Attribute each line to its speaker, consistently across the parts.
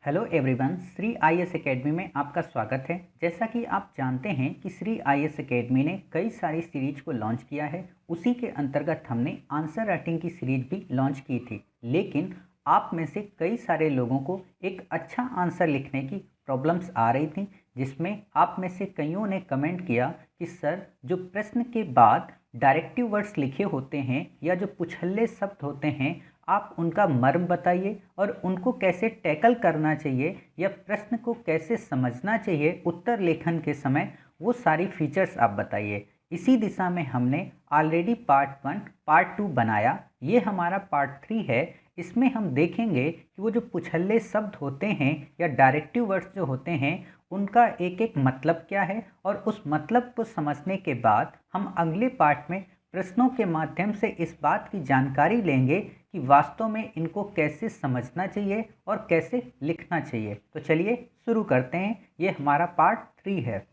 Speaker 1: Hello everyone, Shri IAS academy में आपका स्वागत है। जैसा कि आप जानते हैं कि श्री आईएएस एकेडमी ने कई सारी सीरीज को लॉन्च किया है। उसी के अंतर्गत हमने आंसर राइटिंग की सीरीज भी लॉन्च की थी, लेकिन आप में से कई सारे लोगों को एक अच्छा आंसर लिखने की प्रॉब्लम्स आ रही थी, जिसमें आप में से कईयों ने कमेंट किया कि सर, जो प्रश्न के बाद डायरेक्टिव वर्ड्स लिखे होते हैं या जो पुछल्ले शब्द होते हैं, आप उनका मर्म बताइए और उनको कैसे टैकल करना चाहिए या प्रश्न को कैसे समझना चाहिए उत्तर लेखन के समय, वो सारी फीचर्स आप बताइए। इसी दिशा में हमने ऑलरेडी पार्ट 1 पार्ट 2 बनाया। ये हमारा पार्ट 3 है। इसमें हम देखेंगे कि वो जो पुछल्ले शब्द होते हैं या डायरेक्टिव वर्ड्स जो होते हैं, उनका एक एक मतलब क्या है, और उस मतलब को समझने के बाद हम अगले पार्ट में प्रश्नों के माध्यम से इस बात की जानकारी लेंगे कि वास्तव में इनको कैसे समझना चाहिए और कैसे लिखना चाहिए। तो चलिए शुरू करते हैं। ये हमारा पार्ट 3 है।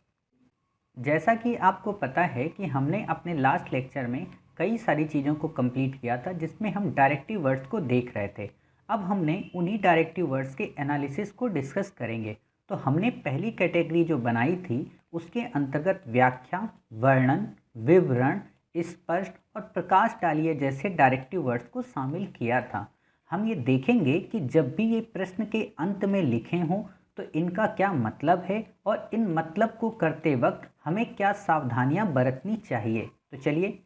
Speaker 1: जैसा कि आपको पता है कि हमने अपने लास्ट लेक्चर में कई सारी चीज़ों को कंप्लीट किया था, जिसमें हम डायरेक्टिव वर्ड्स को देख रहे थे। अब हमने उन्हीं डायरेक्टिव वर्ड्स के एनालिसिस को डिस्कस करेंगे। तो हमने पहली कैटेगरी जो बनाई थी, उसके अंतर्गत व्याख्या, वर्णन, विवरण, स्पष्ट और प्रकाश डालिए जैसे डायरेक्टिव वर्ड्स को शामिल किया था। हम ये देखेंगे कि जब भी ये प्रश्न के अंत में लिखे हों तो इनका क्या मतलब है और इन मतलब को करते वक्त हमें क्या सावधानियां बरतनी चाहिए। तो चलिए,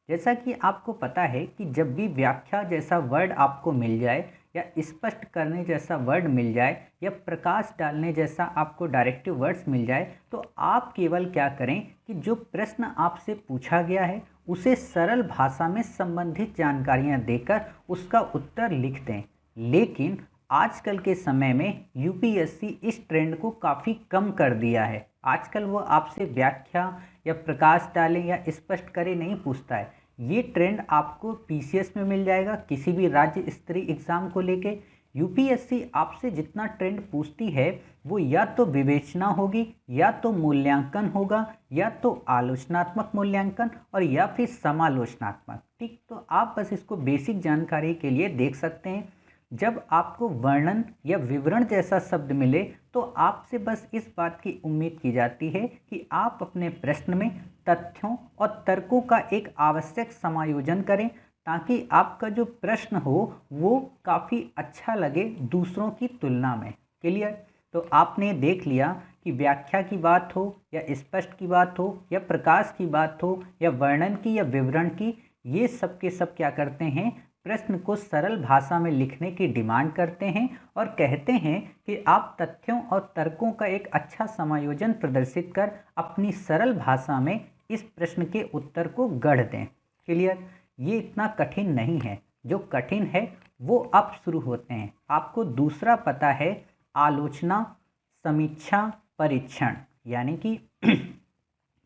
Speaker 1: जैसा कि आपको पता है कि जब भी व्याख्या जैसा वर्ड आपको मिल जाए या स्पष्ट करने जैसा वर्ड मिल जाए या प्रकाश डालने जैसा आपको डायरेक्टिव वर्ड्स मिल जाए, तो आप केवल क्या करें कि जो प्रश्न आपसे पूछा गया है उसे सरल भाषा में संबंधित जानकारियां देकर उसका उत्तर लिख दें। लेकिन आजकल के समय में यूपीएससी इस ट्रेंड को काफ़ी कम कर दिया है। आजकल वो आपसे व्याख्या या प्रकाश डालें या स्पष्ट करें नहीं पूछता है। ये ट्रेंड आपको पीसीएस में मिल जाएगा, किसी भी राज्य स्तरीय एग्ज़ाम को लेके। यूपीएससी आपसे जितना ट्रेंड पूछती है वो या तो विवेचना होगी, या तो मूल्यांकन होगा, या तो आलोचनात्मक मूल्यांकन, और या फिर समालोचनात्मक। ठीक, तो आप बस इसको बेसिक जानकारी के लिए देख सकते हैं। जब आपको वर्णन या विवरण जैसा शब्द मिले तो आपसे बस इस बात की उम्मीद की जाती है कि आप अपने प्रश्न में तथ्यों और तर्कों का एक आवश्यक समायोजन करें, ताकि आपका जो प्रश्न हो वो काफ़ी अच्छा लगे दूसरों की तुलना में। क्लियर? तो आपने देख लिया कि व्याख्या की बात हो या स्पष्ट की बात हो या प्रकाश की बात हो या वर्णन की या विवरण की, ये सब के सब क्या करते हैं, प्रश्न को सरल भाषा में लिखने की डिमांड करते हैं और कहते हैं कि आप तथ्यों और तर्कों का एक अच्छा समायोजन प्रदर्शित कर अपनी सरल भाषा में इस प्रश्न के उत्तर को गढ़ दें। क्लियर? ये इतना कठिन नहीं है। जो कठिन है वो अब शुरू होते हैं। आपको दूसरा पता है, आलोचना, समीक्षा, परीक्षण। यानी कि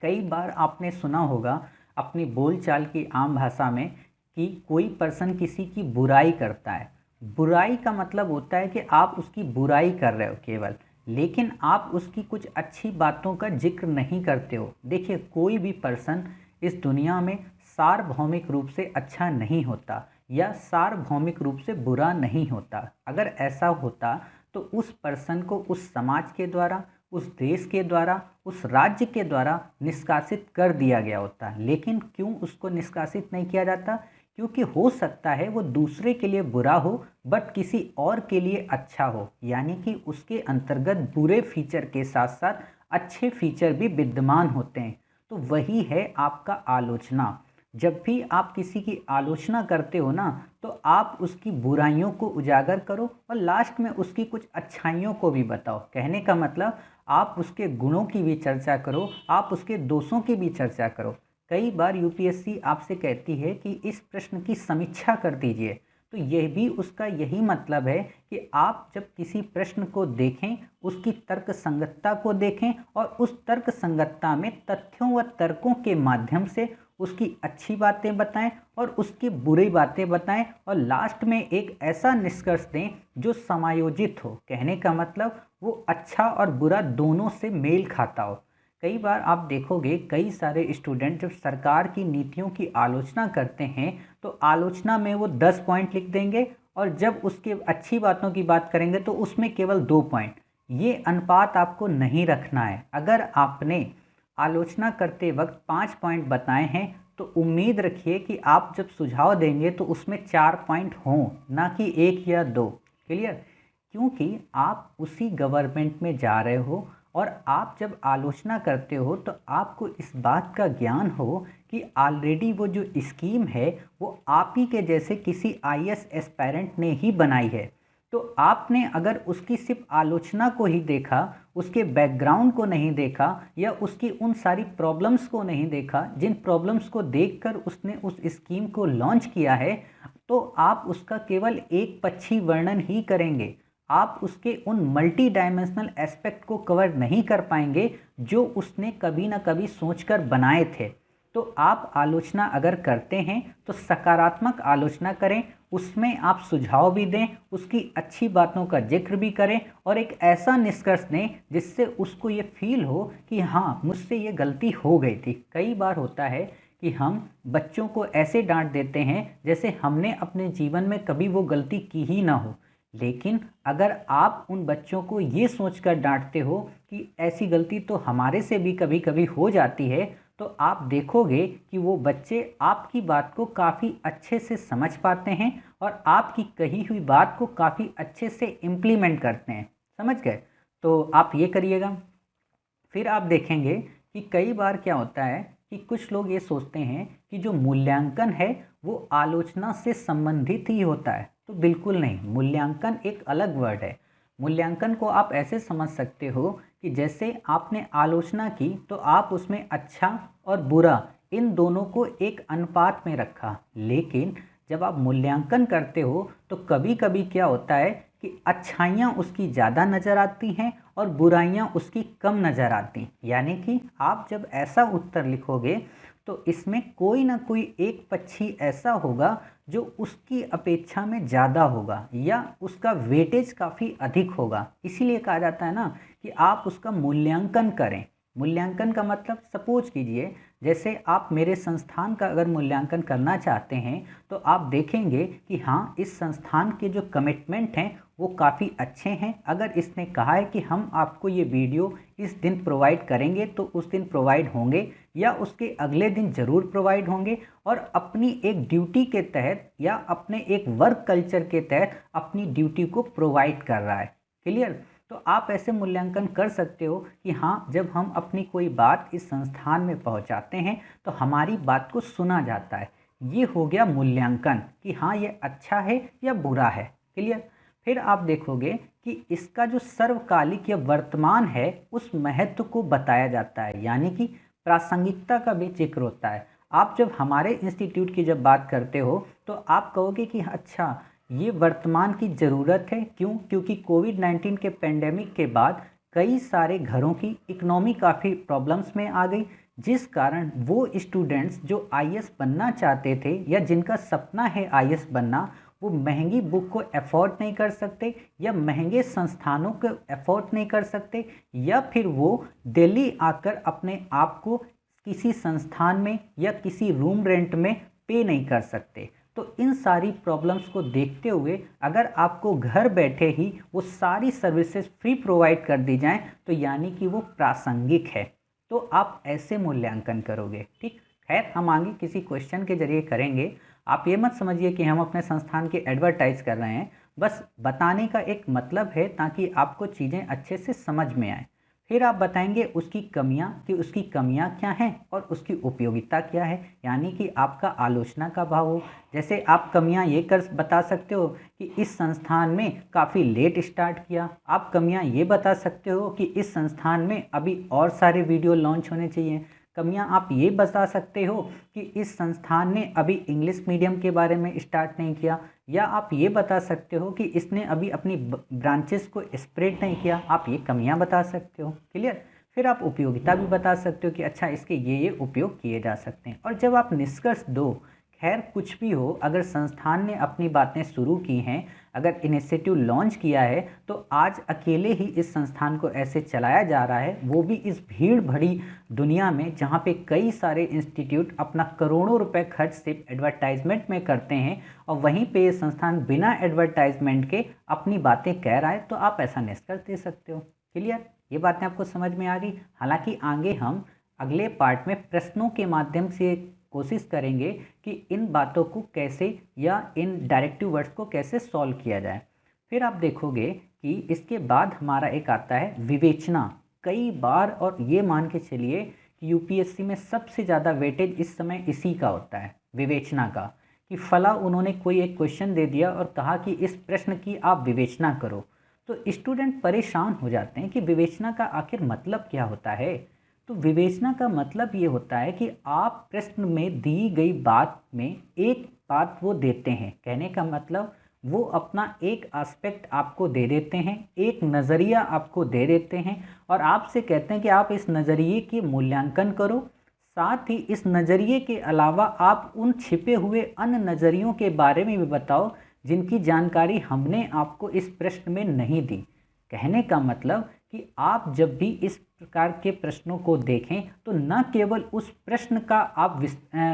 Speaker 1: कई बार आपने सुना होगा अपनी बोलचाल की आम भाषा में कि कोई पर्सन किसी की बुराई करता है। बुराई का मतलब होता है कि आप उसकी बुराई कर रहे हो केवल, लेकिन आप उसकी कुछ अच्छी बातों का जिक्र नहीं करते हो। देखिए, कोई भी पर्सन इस दुनिया में सार्वभौमिक रूप से अच्छा नहीं होता या सार्वभौमिक रूप से बुरा नहीं होता। अगर ऐसा होता तो उस पर्सन को उस समाज के द्वारा, उस देश के द्वारा, उस राज्य के द्वारा निष्कासित कर दिया गया होता। लेकिन क्यों उसको निष्कासित नहीं किया जाता? क्योंकि हो सकता है वो दूसरे के लिए बुरा हो बट किसी और के लिए अच्छा हो, यानी कि उसके अंतर्गत बुरे फीचर के साथ साथ अच्छे फीचर भी विद्यमान होते हैं। तो वही है आपका आलोचना। जब भी आप किसी की आलोचना करते हो ना, तो आप उसकी बुराइयों को उजागर करो और लास्ट में उसकी कुछ अच्छाइयों को भी बताओ। कहने का मतलब, आप उसके गुणों की भी चर्चा करो, आप उसके दोषों की भी चर्चा करो। कई बार यूपीएससी आपसे कहती है कि इस प्रश्न की समीक्षा कर दीजिए, तो यह भी उसका यही मतलब है कि आप जब किसी प्रश्न को देखें, उसकी तर्क संगतता को देखें और उस तर्क संगतता में तथ्यों व तर्कों के माध्यम से उसकी अच्छी बातें बताएं और उसकी बुरी बातें बताएं और लास्ट में एक ऐसा निष्कर्ष दें जो समायोजित हो। कहने का मतलब, वो अच्छा और बुरा दोनों से मेल खाता हो। कई बार आप देखोगे कई सारे स्टूडेंट जब सरकार की नीतियों की आलोचना करते हैं तो आलोचना में वो 10 पॉइंट लिख देंगे और जब उसके अच्छी बातों की बात करेंगे तो उसमें केवल 2 पॉइंट। ये अनुपात आपको नहीं रखना है। अगर आपने आलोचना करते वक्त 5 पॉइंट बताए हैं तो उम्मीद रखिए कि आप जब सुझाव देंगे तो उसमें 4 पॉइंट हों, ना कि 1 या 2। क्लियर? क्योंकि आप उसी गवर्नमेंट में जा रहे हो और आप जब आलोचना करते हो तो आपको इस बात का ज्ञान हो कि ऑलरेडी वो जो स्कीम है वो आप ही के जैसे किसी आईएएस एस्पायरेंट ने ही बनाई है। तो आपने अगर उसकी सिर्फ आलोचना को ही देखा, उसके बैकग्राउंड को नहीं देखा या उसकी उन सारी प्रॉब्लम्स को नहीं देखा जिन प्रॉब्लम्स को देखकर उसने उस स्कीम को लॉन्च किया है, तो आप उसका केवल एक पक्षी वर्णन ही करेंगे। आप उसके उन मल्टी डायमेंशनल एस्पेक्ट को कवर नहीं कर पाएंगे जो उसने कभी ना कभी सोचकर बनाए थे। तो आप आलोचना अगर करते हैं तो सकारात्मक आलोचना करें, उसमें आप सुझाव भी दें, उसकी अच्छी बातों का जिक्र भी करें और एक ऐसा निष्कर्ष दें जिससे उसको ये फील हो कि हाँ, मुझसे ये गलती हो गई थी। कई बार होता है कि हम बच्चों को ऐसे डांट देते हैं जैसे हमने अपने जीवन में कभी वो गलती की ही ना हो। लेकिन अगर आप उन बच्चों को ये सोचकर डांटते हो कि ऐसी गलती तो हमारे से भी कभी कभी हो जाती है, तो आप देखोगे कि वो बच्चे आपकी बात को काफ़ी अच्छे से समझ पाते हैं और आपकी कही हुई बात को काफ़ी अच्छे से इम्प्लीमेंट करते हैं। समझ गए? तो आप ये करिएगा। फिर आप देखेंगे कि कई बार क्या होता है कि कुछ लोग ये सोचते हैं कि जो मूल्यांकन है वो आलोचना से संबंधित ही होता है। तो बिल्कुल नहीं, मूल्यांकन एक अलग वर्ड है। मूल्यांकन को आप ऐसे समझ सकते हो कि जैसे आपने आलोचना की तो आप उसमें अच्छा और बुरा इन दोनों को एक अनुपात में रखा, लेकिन जब आप मूल्यांकन करते हो तो कभी कभी क्या होता है कि अच्छाइयाँ उसकी ज़्यादा नज़र आती हैं और बुराइयाँ उसकी कम नज़र आती। यानी कि आप जब ऐसा उत्तर लिखोगे तो इसमें कोई ना कोई एक पक्षी ऐसा होगा जो उसकी अपेक्षा में ज़्यादा होगा या उसका वेटेज काफ़ी अधिक होगा। इसीलिए कहा जाता है ना कि आप उसका मूल्यांकन करें। मूल्यांकन का मतलब सपोज कीजिए जैसे आप मेरे संस्थान का अगर मूल्यांकन करना चाहते हैं तो आप देखेंगे कि हाँ, इस संस्थान के जो कमिटमेंट हैं वो काफ़ी अच्छे हैं। अगर इसने कहा है कि हम आपको ये वीडियो इस दिन प्रोवाइड करेंगे तो उस दिन प्रोवाइड होंगे या उसके अगले दिन ज़रूर प्रोवाइड होंगे और अपनी एक ड्यूटी के तहत या अपने एक वर्क कल्चर के तहत अपनी ड्यूटी को प्रोवाइड कर रहा है। क्लियर? तो आप ऐसे मूल्यांकन कर सकते हो कि हाँ, जब हम अपनी कोई बात इस संस्थान में पहुंचाते हैं तो हमारी बात को सुना जाता है। ये हो गया मूल्यांकन कि हाँ, ये अच्छा है या बुरा है। क्लियर? फिर आप देखोगे कि इसका जो सर्वकालिक या वर्तमान है उस महत्व को बताया जाता है, यानी कि प्रासंगिकता का भी जिक्र होता है। आप जब हमारे इंस्टीट्यूट की जब बात करते हो तो आप कहोगे कि अच्छा, ये वर्तमान की ज़रूरत है। क्यों? क्योंकि कोविड-19 के पेंडेमिक के बाद कई सारे घरों की इकोनॉमी काफ़ी प्रॉब्लम्स में आ गई, जिस कारण वो स्टूडेंट्स जो आईएएस बनना चाहते थे या जिनका सपना है आईएएस बनना, वो महंगी बुक को अफोर्ड नहीं कर सकते या महंगे संस्थानों को अफोर्ड नहीं कर सकते या फिर वो दिल्ली आकर अपने आप को किसी संस्थान में या किसी रूम रेंट में पे नहीं कर सकते। तो इन सारी प्रॉब्लम्स को देखते हुए अगर आपको घर बैठे ही वो सारी सर्विसेज फ्री प्रोवाइड कर दी जाएं तो यानी कि वो प्रासंगिक है। तो आप ऐसे मूल्यांकन करोगे। ठीक? खैर, हम आगे किसी क्वेश्चन के जरिए करेंगे। आप ये मत समझिए कि हम अपने संस्थान की एडवर्टाइज कर रहे हैं, बस बताने का एक मतलब है ताकि आपको चीज़ें अच्छे से समझ में आए। फिर आप बताएंगे उसकी कमियां कि उसकी कमियां क्या हैं और उसकी उपयोगिता क्या है, यानी कि आपका आलोचना का भाव हो। जैसे आप कमियां ये कर बता सकते हो कि इस संस्थान में काफ़ी लेट स्टार्ट किया। आप कमियां ये बता सकते हो कि इस संस्थान में अभी और सारे वीडियो लॉन्च होने चाहिए। कमियां आप ये बता सकते हो कि इस संस्थान ने अभी इंग्लिश मीडियम के बारे में स्टार्ट नहीं किया, या आप ये बता सकते हो कि इसने अभी अपनी ब्रांचेस को स्प्रेड नहीं किया। आप ये कमियां बता सकते हो। क्लियर? फिर आप उपयोगिता भी बता सकते हो कि अच्छा, इसके ये उपयोग किए जा सकते हैं। और जब आप निष्कर्ष दो, खैर कुछ भी हो, अगर संस्थान ने अपनी बातें शुरू की हैं, अगर इनिशिएटिव लॉन्च किया है, तो आज अकेले ही इस संस्थान को ऐसे चलाया जा रहा है, वो भी इस भीड़ भरी दुनिया में जहाँ पे कई सारे इंस्टीट्यूट अपना करोड़ों रुपए खर्च सिर्फ एडवर्टाइजमेंट में करते हैं, और वहीं पे ये संस्थान बिना एडवर्टाइजमेंट के अपनी बातें कह रहा है, तो आप ऐसा निष्कर्ष दे सकते हो। क्लियर? ये बातें आपको समझ में आ गई। हालांकि आगे हम अगले पार्ट में प्रश्नों के माध्यम से कोशिश करेंगे कि इन बातों को कैसे या इन डायरेक्टिव वर्ड्स को कैसे सॉल्व किया जाए। फिर आप देखोगे कि इसके बाद हमारा एक आता है विवेचना। कई बार, और ये मान के चलिए कि यूपीएससी में सबसे ज़्यादा वेटेज इस समय इसी का होता है, विवेचना का, कि फला उन्होंने कोई एक क्वेश्चन दे दिया और कहा कि इस प्रश्न की आप विवेचना करो, तो स्टूडेंट परेशान हो जाते हैं कि विवेचना का आखिर मतलब क्या होता है। तो विवेचना का मतलब ये होता है कि आप प्रश्न में दी गई बात में एक बात वो देते हैं, कहने का मतलब वो अपना एक एस्पेक्ट आपको दे देते हैं, एक नज़रिया आपको दे देते हैं, और आपसे कहते हैं कि आप इस नज़रिए की मूल्यांकन करो, साथ ही इस नज़रिए के अलावा आप उन छिपे हुए अन्य नज़रियों के बारे में भी बताओ जिनकी जानकारी हमने आपको इस प्रश्न में नहीं दी। कहने का मतलब कि आप जब भी इस प्रकार के प्रश्नों को देखें तो न केवल उस प्रश्न का आप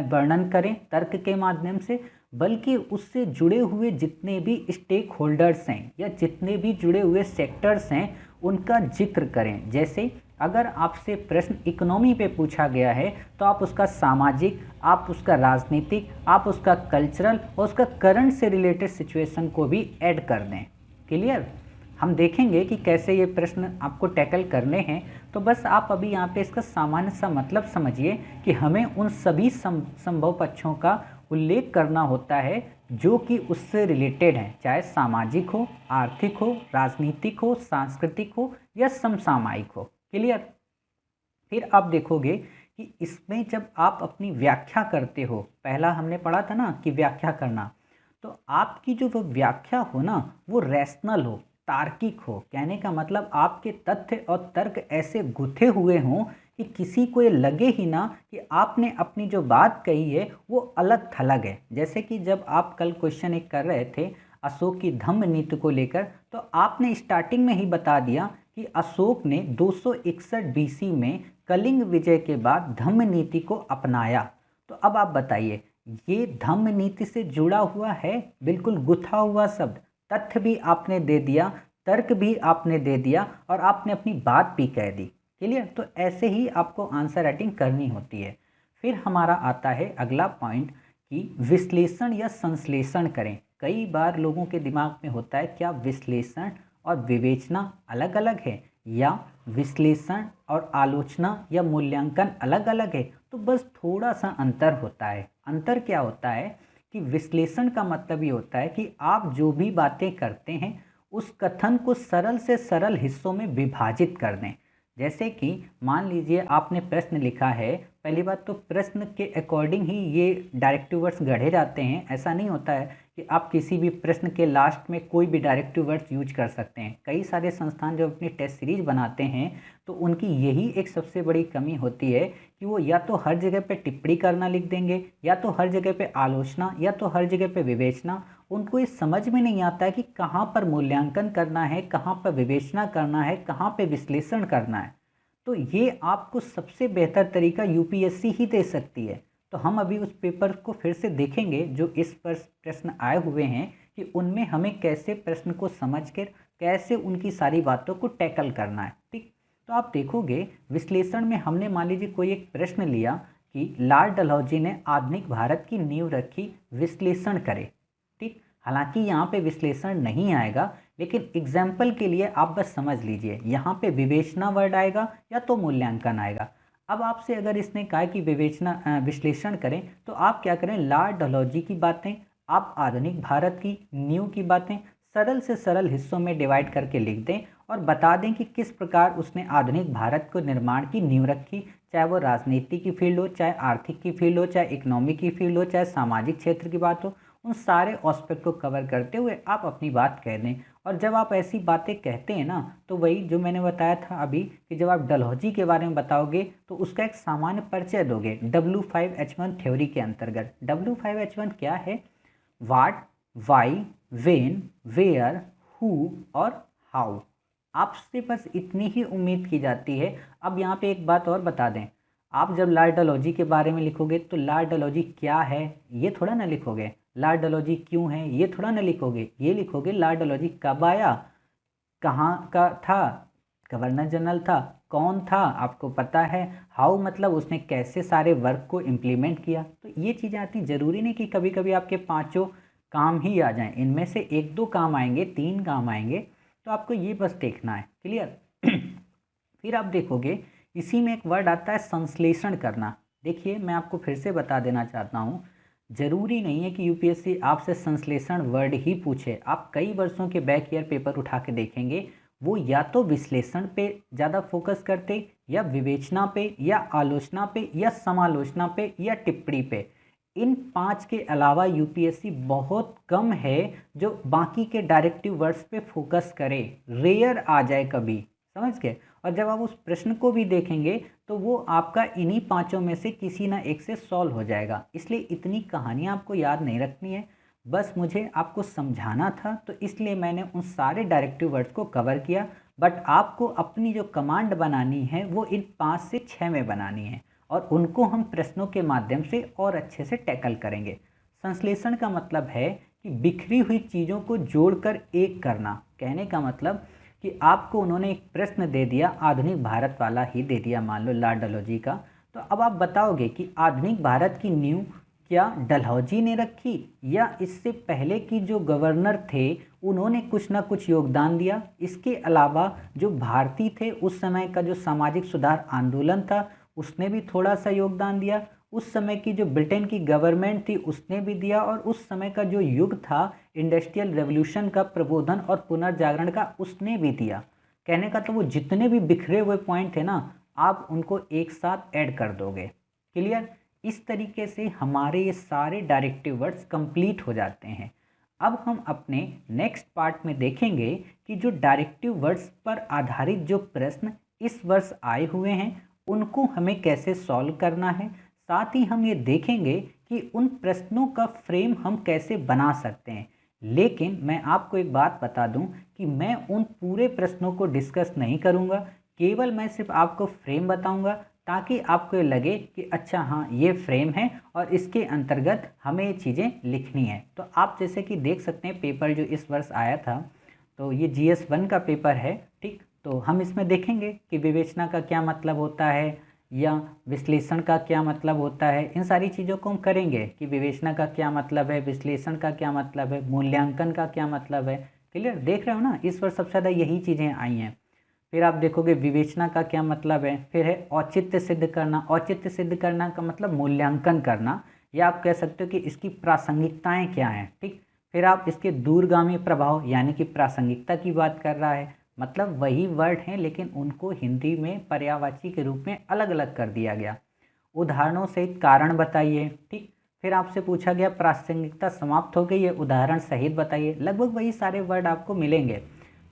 Speaker 1: वर्णन करें तर्क के माध्यम से, बल्कि उससे जुड़े हुए जितने भी स्टेक होल्डर्स हैं या जितने भी जुड़े हुए सेक्टर्स हैं उनका जिक्र करें। जैसे अगर आपसे प्रश्न इकोनॉमी पे पूछा गया है तो आप उसका सामाजिक, आप उसका राजनीतिक, आप उसका कल्चरल और उसका करंट से रिलेटेड सिचुएशन को भी ऐड कर दें। क्लियर? हम देखेंगे कि कैसे ये प्रश्न आपको टैकल करने हैं। तो बस आप अभी यहाँ पे इसका सामान्य सा मतलब समझिए कि हमें उन सभी संभव पक्षों का उल्लेख करना होता है जो कि उससे रिलेटेड हैं, चाहे सामाजिक हो, आर्थिक हो, राजनीतिक हो, सांस्कृतिक हो या समसामयिक हो। क्लियर? फिर आप देखोगे कि इसमें जब आप अपनी व्याख्या करते हो, पहला हमने पढ़ा था ना कि व्याख्या करना, तो आपकी जो वो व्याख्या हो ना वो रैशनल हो, तार्किक हो। कहने का मतलब आपके तथ्य और तर्क ऐसे गुथे हुए हों कि किसी को ये लगे ही ना कि आपने अपनी जो बात कही है वो अलग थलग है। जैसे कि जब आप कल क्वेश्चन एक कर रहे थे अशोक की धम्म नीति को लेकर, तो आपने स्टार्टिंग में ही बता दिया कि अशोक ने 261 बीसी में कलिंग विजय के बाद धम्म नीति को अपनाया। तो अब आप बताइए, ये धम्म नीति से जुड़ा हुआ है, बिल्कुल गुथा हुआ शब्द। तथ्य भी आपने दे दिया, तर्क भी आपने दे दिया, और आपने अपनी बात भी कह दी। क्लियर? तो ऐसे ही आपको आंसर राइटिंग करनी होती है। फिर हमारा आता है अगला पॉइंट कि विश्लेषण या संश्लेषण करें। कई बार लोगों के दिमाग में होता है क्या विश्लेषण और विवेचना अलग अलग है, या विश्लेषण और आलोचना या मूल्यांकन अलग अलग है। तो बस थोड़ा सा अंतर होता है। अंतर क्या होता है कि विश्लेषण का मतलब ये होता है कि आप जो भी बातें करते हैं उस कथन को सरल से सरल हिस्सों में विभाजित कर दें। जैसे कि मान लीजिए आपने प्रश्न लिखा है, पहली बात तो प्रश्न के अकॉर्डिंग ही ये डायरेक्टिव वर्ड्स गढ़े जाते हैं। ऐसा नहीं होता है कि आप किसी भी प्रश्न के लास्ट में कोई भी डायरेक्टिव वर्ड्स यूज कर सकते हैं। कई सारे संस्थान जब अपनी टेस्ट सीरीज बनाते हैं तो उनकी यही एक सबसे बड़ी कमी होती है कि वो या तो हर जगह पे टिप्पणी करना लिख देंगे, या तो हर जगह पे आलोचना, या तो हर जगह पे विवेचना। उनको ये समझ में नहीं आता है कि कहाँ पर मूल्यांकन करना है, कहाँ पर विवेचना करना है, कहाँ पे विश्लेषण करना है। तो ये आपको सबसे बेहतर तरीका यूपीएससी ही दे सकती है। तो हम अभी उस पेपर को फिर से देखेंगे जो इस पर प्रश्न आए हुए हैं कि उनमें हमें कैसे प्रश्न को समझकर कैसे उनकी सारी बातों को टैकल करना है। ठीक? तो आप देखोगे विश्लेषण में हमने मान लीजिए कोई एक प्रश्न लिया कि लॉर्ड डलहौजी ने आधुनिक भारत की नींव रखी, विश्लेषण करें। ठीक? हालांकि यहाँ पे विश्लेषण नहीं आएगा, लेकिन एग्जाम्पल के लिए आप बस समझ लीजिए यहाँ पे विवेचना वर्ड आएगा या तो मूल्यांकन आएगा। अब आपसे अगर इसने कहा कि विश्लेषण करें, तो आप क्या करें, लॉर्ड डलहौजी की बातें, आप आधुनिक भारत की नींव की बातें सरल से सरल हिस्सों में डिवाइड करके लिख दें और बता दें कि किस प्रकार उसने आधुनिक भारत को निर्माण की नींव रखी, चाहे वो राजनीति की फील्ड हो, चाहे आर्थिक की फील्ड हो, चाहे इकोनॉमी की फील्ड हो, चाहे सामाजिक क्षेत्र की बात हो। उन सारे एस्पेक्ट को कवर करते हुए आप अपनी बात कह दें और जब आप ऐसी बातें कहते हैं ना, तो वही जो मैंने बताया था अभी कि जब आप डलहौजी के बारे में बताओगे तो उसका एक सामान्य परिचय दोगे W5H1 थ्योरी के अंतर्गत। W5H1 क्या है? वाट, वाई, वेन, वेयर, हु और हाउ। आपसे बस इतनी ही उम्मीद की जाती है। अब यहाँ पे एक बात और बता दें, आप जब ला डलहौजी के बारे में लिखोगे तो ला डलहौजी क्या है ये थोड़ा ना लिखोगे, ला डलहौजी क्यों है ये थोड़ा ना लिखोगे, ये लिखोगे ला डलहौजी कब आया, कहाँ का था, गवर्नर जनरल था, कौन था आपको पता है, हाउ मतलब उसने कैसे सारे वर्क को इम्प्लीमेंट किया। तो ये चीज़ें आती, ज़रूरी नहीं कि कभी कभी आपके पांचों काम ही आ जाएं, इनमें से एक दो काम आएंगे, तीन काम आएंगे, तो आपको ये बस देखना है। क्लियर? फिर आप देखोगे इसी में एक वर्ड आता है संश्लेषण करना। देखिए मैं आपको फिर से बता देना चाहता हूँ, ज़रूरी नहीं है कि यूपीएससी आपसे संश्लेषण वर्ड ही पूछे। आप कई वर्षों के बैक ईयर पेपर उठा के देखेंगे, वो या तो विश्लेषण पे ज़्यादा फोकस करते, या विवेचना पे, या आलोचना पे, या समालोचना पे, या टिप्पणी पे। इन पांच के अलावा यूपीएससी बहुत कम है जो बाकी के डायरेक्टिव वर्ड्स पे फोकस करे, रेयर आ जाए कभी, समझ गए। और जब आप उस प्रश्न को भी देखेंगे तो वो आपका इन्हीं पांचों में से किसी ना एक से सॉल्व हो जाएगा। इसलिए इतनी कहानियाँ आपको याद नहीं रखनी है, बस मुझे आपको समझाना था, तो इसलिए मैंने उन सारे डायरेक्टिव वर्ड्स को कवर किया। बट आपको अपनी जो कमांड बनानी है वो इन 5 से 6 में बनानी है, और उनको हम प्रश्नों के माध्यम से और अच्छे से टैकल करेंगे। संश्लेषण का मतलब है कि बिखरी हुई चीज़ों को जोड़कर एक करना। कहने का मतलब कि आपको उन्होंने एक प्रश्न दे दिया, आधुनिक भारत वाला ही दे दिया, मान लो ला डलहौजी का, तो अब आप बताओगे कि आधुनिक भारत की नींव क्या डलहौजी ने रखी, या इससे पहले की जो गवर्नर थे उन्होंने कुछ ना कुछ योगदान दिया। इसके अलावा जो भारतीय थे उस समय का जो सामाजिक सुधार आंदोलन था उसने भी थोड़ा सा योगदान दिया, उस समय की जो ब्रिटेन की गवर्नमेंट थी उसने भी दिया, और उस समय का जो युग था इंडस्ट्रियल रेवोल्यूशन का प्रबोधन और पुनर्जागरण का उसने भी दिया। कहने का तो वो जितने भी बिखरे हुए पॉइंट थे ना, आप उनको एक साथ ऐड कर दोगे। क्लियर? इस तरीके से हमारे ये सारे डायरेक्टिव वर्ड्स कंप्लीट हो जाते हैं। अब हम अपने नेक्स्ट पार्ट में देखेंगे कि जो डायरेक्टिव वर्ड्स पर आधारित जो प्रश्न इस वर्ष आए हुए हैं उनको हमें कैसे सॉल्व करना है। साथ ही हम ये देखेंगे कि उन प्रश्नों का फ्रेम हम कैसे बना सकते हैं। लेकिन मैं आपको एक बात बता दूं कि मैं उन पूरे प्रश्नों को डिस्कस नहीं करूंगा, केवल मैं सिर्फ आपको फ्रेम बताऊंगा, ताकि आपको ये लगे कि अच्छा हाँ ये फ्रेम है और इसके अंतर्गत हमें ये चीज़ें लिखनी है। तो आप जैसे कि देख सकते हैं पेपर जो इस वर्ष आया था, तो ये GS1 का पेपर है, ठीक। तो हम इसमें देखेंगे कि विवेचना का क्या मतलब होता है, या विश्लेषण का क्या मतलब होता है। इन सारी चीज़ों को हम करेंगे कि विवेचना का क्या मतलब है, विश्लेषण का क्या मतलब है, मूल्यांकन का क्या मतलब है। क्लियर? देख रहे हो ना, इस वर्ष सबसे ज़्यादा यही चीज़ें आई हैं। फिर आप देखोगे विवेचना का क्या मतलब है, फिर है औचित्य सिद्ध करना। औचित्य सिद्ध करना का मतलब मूल्यांकन करना, या आप कह सकते हो कि इसकी प्रासंगिकताएँ क्या हैं, ठीक। फिर आप इसके दूरगामी प्रभाव यानी कि प्रासंगिकता की बात कर रहा है, मतलब वही वर्ड हैं लेकिन उनको हिंदी में पर्यायवाची के रूप में अलग अलग कर दिया गया। उदाहरणों सहित कारण बताइए, ठीक। फिर आपसे पूछा गया प्रासंगिकता समाप्त हो गई है, उदाहरण सहित बताइए। लगभग वही सारे वर्ड आपको मिलेंगे।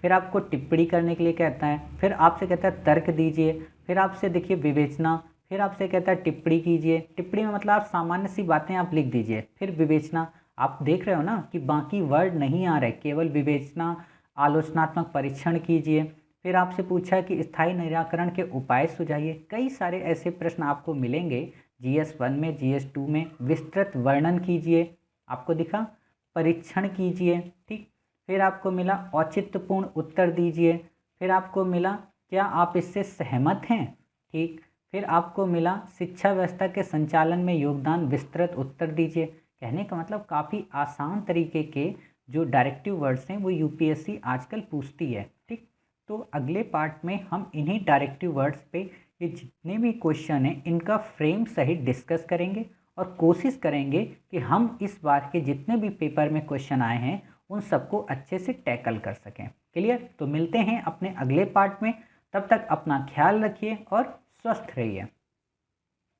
Speaker 1: फिर आपको टिप्पणी करने के लिए कहता है, फिर आपसे कहता है तर्क दीजिए, फिर आपसे देखिए विवेचना, फिर आपसे कहता है टिप्पणी कीजिए। टिप्पणी में मतलब आप सामान्य सी बातें आप लिख दीजिए। फिर विवेचना, आप देख रहे हो ना कि बाकी वर्ड नहीं आ रहे, केवल विवेचना। आलोचनात्मक परीक्षण कीजिए। फिर आपसे पूछा कि स्थायी निराकरण के उपाय सुझाइए। कई सारे ऐसे प्रश्न आपको मिलेंगे GS1 में, GS2 में। विस्तृत वर्णन कीजिए, आपको दिखा, परीक्षण कीजिए, ठीक। फिर आपको मिला औचित्यपूर्ण उत्तर दीजिए। फिर आपको मिला क्या आप इससे सहमत हैं, ठीक। फिर आपको मिला शिक्षा व्यवस्था के संचालन में योगदान, विस्तृत उत्तर दीजिए। कहने का मतलब काफ़ी आसान तरीके के जो डायरेक्टिव वर्ड्स हैं वो यूपीएससी आजकल पूछती है, ठीक। तो अगले पार्ट में हम इन्हीं डायरेक्टिव वर्ड्स पे ये जितने भी क्वेश्चन हैं इनका फ्रेम सहित डिस्कस करेंगे, और कोशिश करेंगे कि हम इस बार के जितने भी पेपर में क्वेश्चन आए हैं उन सबको अच्छे से टैकल कर सकें। क्लियर? तो मिलते हैं अपने अगले पार्ट में, तब तक अपना ख्याल रखिए और स्वस्थ रहिए।